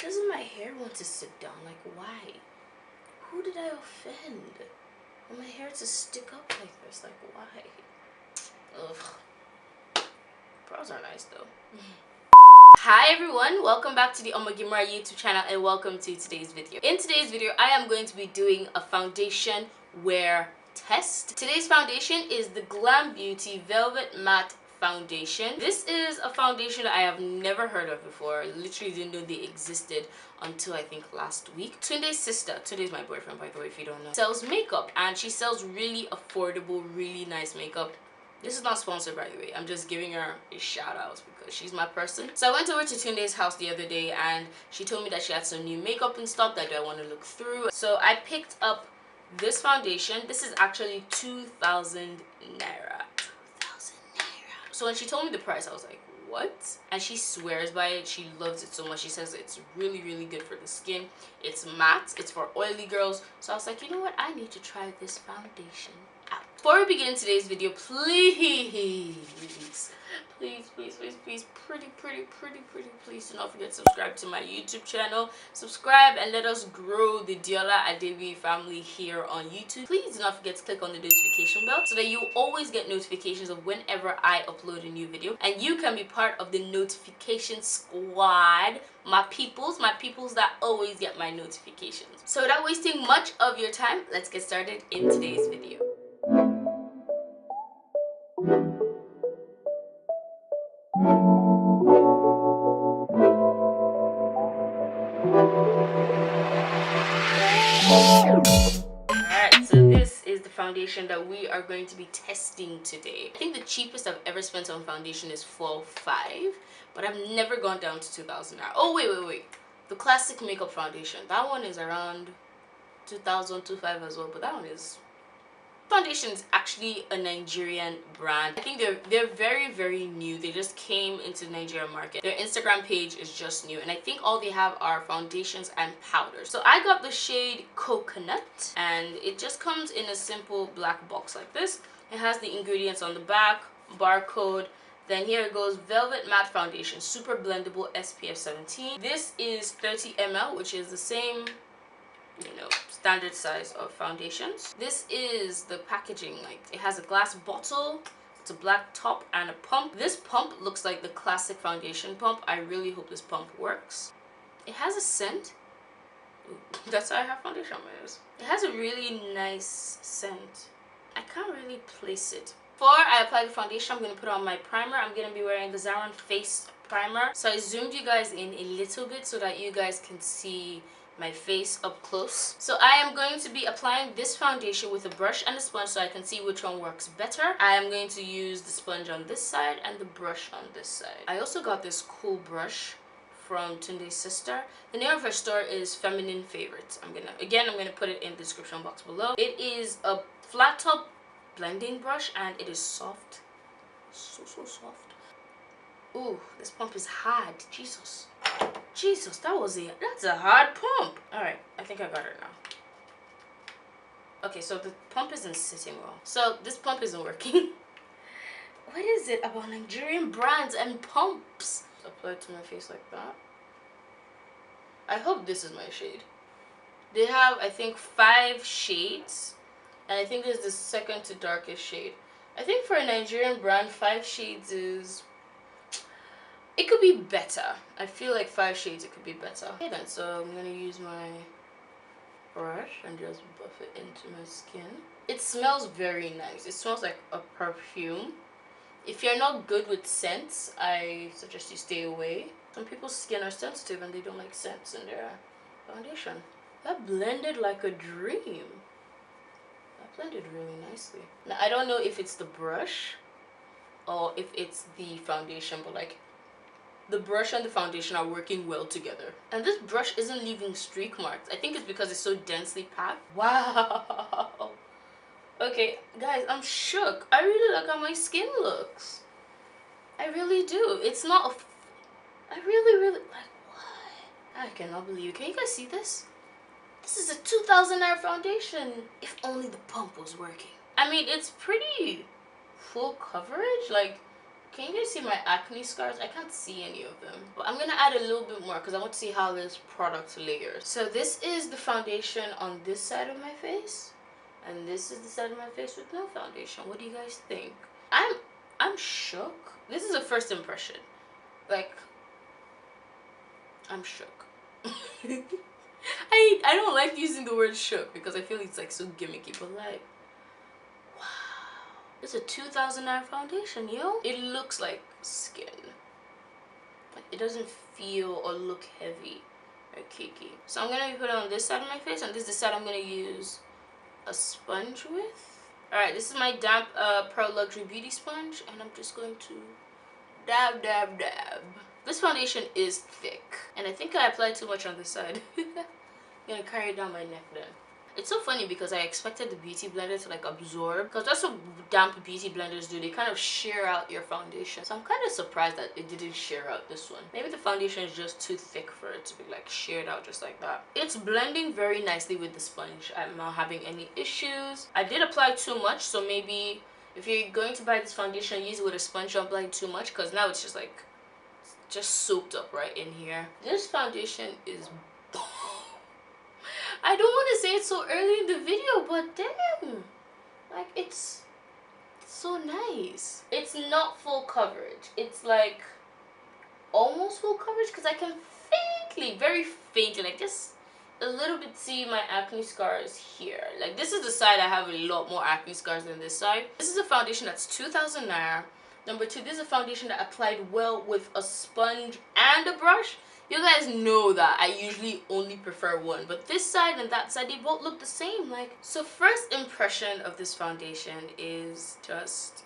Doesn't my hair want to sit down? Like, why? Who did I offend? And my hair to stick up like this? Like, why? Ugh. Brows are nice though. Hi everyone, welcome back to the OmogeMuRa YouTube channel and welcome to today's video. In today's video, I am going to be doing a foundation wear test. Today's foundation is the Glam Beauty Velvet Matte Foundation. This is a foundation that I have never heard of before. I literally didn't know they existed until I think last week. Tunde's sister, Tunde's my boyfriend by the way if you don't know, sells makeup and she sells really affordable, really nice makeup. This is not sponsored by the way, I'm just giving her a shout out because she's my person. So I went over to Tunde's house the other day and she told me that she had some new makeup and stuff that I want to look through. So I picked up this foundation. This is actually 2,000 naira. 2,000 naira. So when she told me the price, I was like, what? And she swears by it. She loves it so much. She says it's really, really good for the skin. It's matte. It's for oily girls. So I was like, you know what? I need to try this foundation out. Before we begin today's video, please, please do not forget to subscribe to my YouTube channel. Subscribe and let us grow the Deola Adebiyi family here on YouTube. Please do not forget to click on the notification bell so that you always get notifications of whenever I upload a new video, and you can be part of the notification squad. My peoples that always get my notifications. So without wasting much of your time, let's get started in today's video. Alright, so this is the foundation that we are going to be testing today. I think the cheapest I've ever spent on foundation is 4.5, but I've never gone down to 2,000 naira. Oh wait. The classic makeup foundation, that one is around 2,000, 2,500 as well, but that one is... Foundation is actually a Nigerian brand. I think they're very, very new. They just came into the Nigerian market. Their Instagram page is just new, and I think all they have are foundations and powders. So I got the shade Coconut, and it just comes in a simple black box like this. It has the ingredients on the back, barcode. Then here it goes, Velvet Matte Foundation, super blendable, SPF 17. This is 30 ml, which is the same, you know, standard size of foundations. This is the packaging. Like, it has a glass bottle, it's a black top and a pump. This pump looks like the classic foundation pump. I really hope this pump works. It has a scent. Ooh, that's how I have foundation on my nose. It has a really nice scent. I can't really place it. Before I apply the foundation, I'm going to put on my primer. I'm going to be wearing the Zaron Face Primer. So I zoomed you guys in a little bit so that you guys can see my face up close. So I am going to be applying this foundation with a brush and a sponge so I can see which one works better. I am going to use the sponge on this side and the brush on this side. I also got this cool brush from Tunde's sister. The name of her store is Feminine Favorites. I'm gonna put it in the description box below. It is a flat top blending brush and it is soft. So soft. Ooh, this pump is hard. Jesus, that's a hard pump. All right, I think I got it now. Okay, so the pump isn't sitting well. So this pump isn't working. What is it about Nigerian brands and pumps? Apply it to my face like that. I hope this is my shade. They have, I think, 5 shades, and I think this is the second to darkest shade. I think for a Nigerian brand, 5 shades is... it could be better. I feel like 5 shades, it could be better. Okay then, so I'm gonna use my brush and just buff it into my skin. It smells very nice. It smells like a perfume. If you're not good with scents, I suggest you stay away. Some people's skin are sensitive and they don't like scents in their foundation. That blended like a dream. That blended really nicely. Now I don't know if it's the brush or if it's the foundation, but like the brush and the foundation are working well together. And this brush isn't leaving streak marks. I think it's because it's so densely packed. Wow. Okay, guys, I'm shook. I really like how my skin looks. I really do. It's not a... I really like... what? I cannot believe it. Can you guys see this? This is a 2,000 naira foundation. If only the pump was working. I mean, it's pretty full coverage. Like, Can you guys see my acne scars? I can't see any of them. But I'm gonna add a little bit more because I want to see how this product layers. So this is the foundation on this side of my face. And this is the side of my face with no foundation. What do you guys think? I'm shook. This is a first impression. Like, I'm shook. I don't like using the word shook because I feel it's like so gimmicky, but like, wow. It's a 2,000 naira foundation, yo. It looks like skin. Like, it doesn't feel or look heavy or cakey. So I'm gonna put it on this side of my face, and this is the side I'm gonna use a sponge with. Alright, this is my damp Pearl Luxury Beauty Sponge, and I'm just going to dab, dab, dab. This foundation is thick, and I think I applied too much on this side. I'm gonna carry it down my neck then. It's so funny because I expected the beauty blender to like absorb, because that's what damp beauty blenders do. They kind of shear out your foundation. So I'm kind of surprised that it didn't shear out this one. Maybe the foundation is just too thick for it to be like sheared out just like that. It's blending very nicely with the sponge. I'm not having any issues. I did apply too much, so maybe if you're going to buy this foundation, use it with a sponge. Don't apply too much because now it's just like just soaked up right in here. This foundation is bomb. I don't want to say it so early in the video, but damn, like it's so nice. It's not full coverage. It's like almost full coverage because I can faintly, very faintly, like just a little bit see my acne scars here. Like this is the side I have a lot more acne scars than this side. This is a foundation that's 2,000 naira. Number two, this is a foundation that applied well with a sponge and a brush. You guys know that I usually only prefer one, but this side and that side, they both look the same. Like, so first impression of this foundation is just,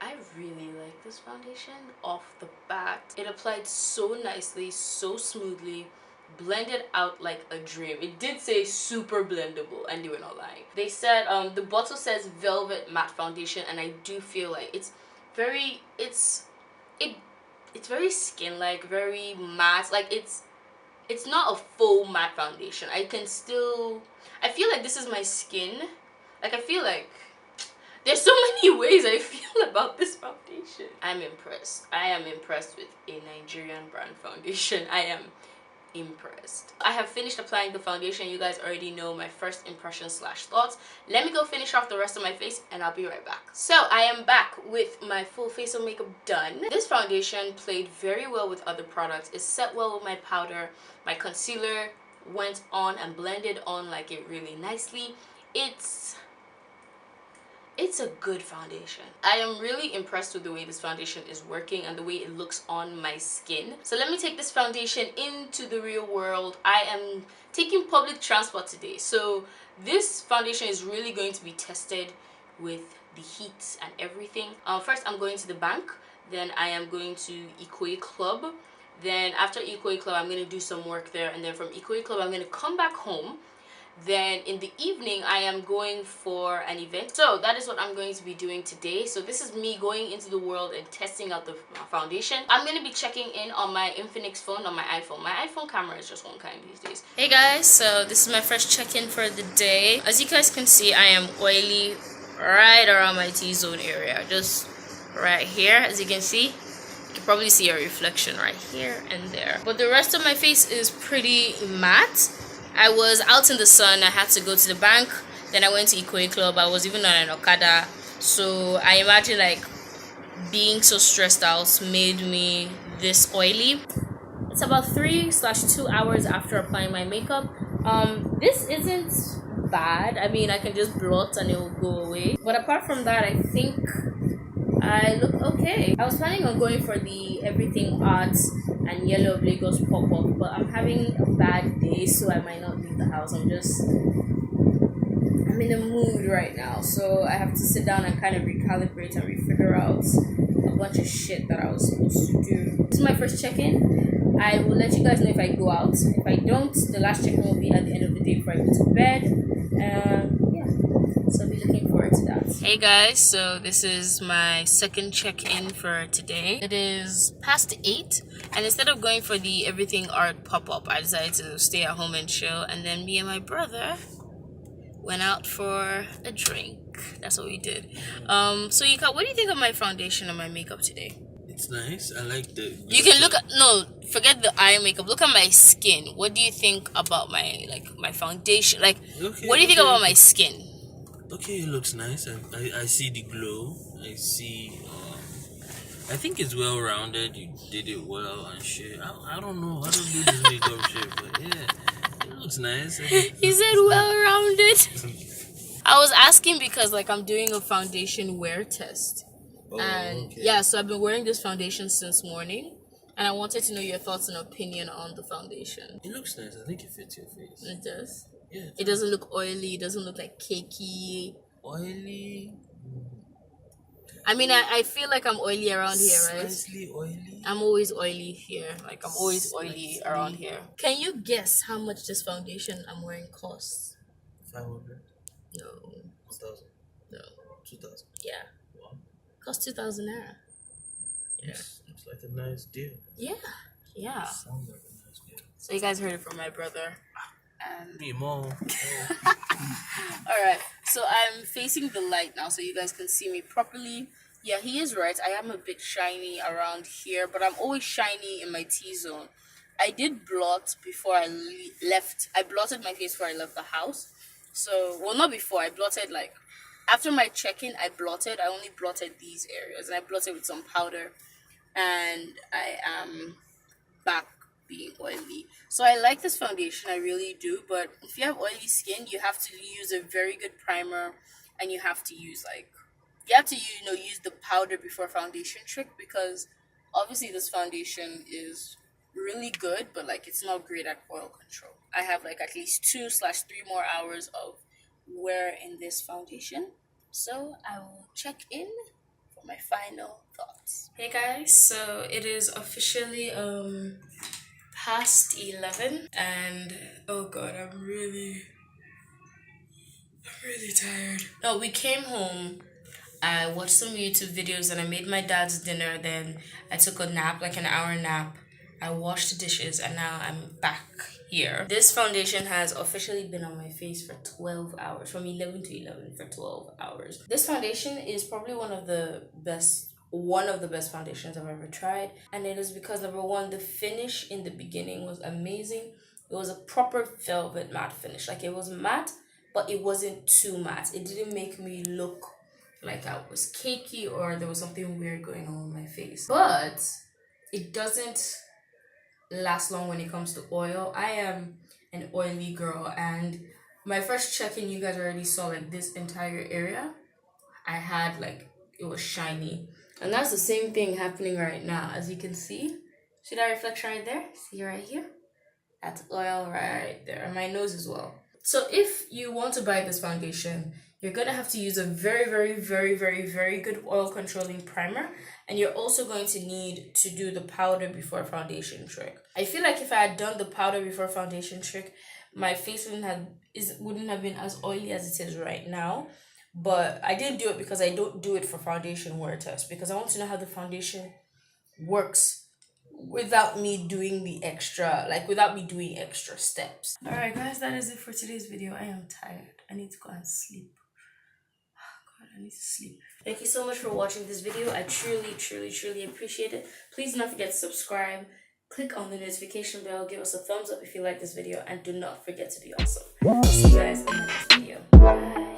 I really like this foundation off the bat. It applied so nicely, so smoothly, blended out like a dream. It did say super blendable, and they were not lying. They said the bottle says velvet matte foundation, and I do feel like it's very it's very skin-like, very matte. Like it's not a full matte foundation. I feel like this is my skin. Like I feel like there's so many ways I feel about this foundation. I'm impressed. I am impressed with a Nigerian brand foundation. I am impressed. I have finished applying the foundation. You guys already know my first impression / thoughts. Let me go finish off the rest of my face and I'll be right back. So I am back with my full face of makeup done. This foundation played very well with other products. It set well with my powder. My concealer went on and blended on like it really nicely. It's a good foundation. I am really impressed with the way this foundation is working and the way it looks on my skin. So let me take this foundation into the real world. I am taking public transport today. So this foundation is really going to be tested with the heat and everything. First, I'm going to the bank. Then I am going to Ikoyi Club. Then after Ikoyi Club, I'm going to do some work there. And then from Ikoyi Club, I'm going to come back home. Then in the evening I am going for an event. So that is what I'm going to be doing today. So this is me going into the world and testing out the foundation. I'm going to be checking in on my Infinix phone, on my iPhone. My iPhone camera is just one kind these days. Hey guys, so this is my first check-in for the day. As you guys can see, I am oily right around my T-zone area, just right here. As you can see, you can probably see a reflection right here and there, but the rest of my face is pretty matte. I was out in the sun. I had to go to the bank. Then I went to Ikoyi Club. I was even on an Okada. So I imagine like being so stressed out made me this oily. It's about 3/2 hours after applying my makeup. This isn't bad. I mean, I can just blot and it will go away. But apart from that, I think I look okay. I was planning on going for the Everything Art and Yellow of Lagos pop-up, but I'm having a bad day, so I might not leave the house. I'm in a mood right now, so I have to sit down and kind of recalibrate and refigure out a bunch of shit that I was supposed to do. This is my first check-in. I will let you guys know if I go out. If I don't, the last check-in will be at the end of the day before I go to bed. Yeah, so I'll be looking forward to that. Hey guys, so this is my second check-in for today. It is past 8, and instead of going for the Everything Art pop-up, I decided to stay at home and chill. And then me and my brother, went out for a drink. That's what we did. So Yika, what do you think of my foundation and my makeup today? It's nice. I like the. You can look at, no, forget the eye makeup. Look at my skin. What do you think about my foundation? Like, Okay, what do you think about my skin? Okay, it looks nice. I see the glow. I see. I think it's well rounded. You did it well and shit. I don't know. I don't do this makeup shit, but yeah, it looks nice. He said well rounded. I was asking because like I'm doing a foundation wear test. And okay. yeah, so I've been wearing this foundation since morning, and I wanted to know your thoughts and opinion on the foundation. It looks nice. I think it fits your face. It does. Yeah. It doesn't look oily. It doesn't look like cakey. Oily. I mean, I feel like I'm oily around here, right? Slightly oily. I'm always oily here. Like I'm always oily around here. Can you guess how much this foundation I'm wearing costs? 500. No. 1,000. No. 2,000. Yeah. Wow. Cost 2,000 naira. Yeah. Looks like a nice deal. Yeah. Yeah. Sounds like a nice deal. So you guys heard it from my brother. And Me more. alright. So I'm facing the light now so you guys can see me properly. Yeah, he is right. I am a bit shiny around here, but I'm always shiny in my T-zone. I did blot before I left. I blotted my face before I left the house. So, well, not before. I blotted like after my check-in. I blotted. I only blotted these areas, and I blotted with some powder. And I am back being oily. So I like this foundation. I really do. But if you have oily skin, you have to use a very good primer, and you have to use use the powder before foundation trick, because obviously this foundation is really good, but like it's not great at oil control. I have like at least 2/3 more hours of wear in this foundation, so I will check in for my final thoughts. Hey guys, so it is officially past 11, and oh god, I'm really tired. No, we came home, I watched some YouTube videos, and I made my dad's dinner. Then I took a nap, like an hour nap. I washed the dishes, and now I'm back here. This foundation has officially been on my face for 12 hours, from 11 to 11 for 12 hours. This foundation is probably one of the best foundations I've ever tried, and it is because, number one, the finish in the beginning was amazing. It was a proper velvet matte finish. Like, it was matte, but it wasn't too matte. It didn't make me look like I was cakey or there was something weird going on with my face. But it doesn't last long when it comes to oil. I am an oily girl, and my first check-in, you guys already saw like this entire area. I had like, it was shiny. And that's the same thing happening right now. As you can see that reflection right there? See right here? That's oil right there. And my nose as well. So if you want to buy this foundation, you're going to have to use a very, very, very, very, very good oil controlling primer. And you're also going to need to do the powder before foundation trick. I feel like if I had done the powder before foundation trick, my face wouldn't have been as oily as it is right now. But I didn't do it because I don't do it for foundation wear test, because I want to know how the foundation works without me doing without me doing extra steps. Alright guys, that is it for today's video. I am tired. I need to go and sleep. Oh god, I need to sleep. Thank you so much for watching this video. I truly, truly, truly appreciate it. Please do not forget to subscribe. Click on the notification bell. Give us a thumbs up if you like this video. And do not forget to be awesome. I'll see you guys in the next video. Bye.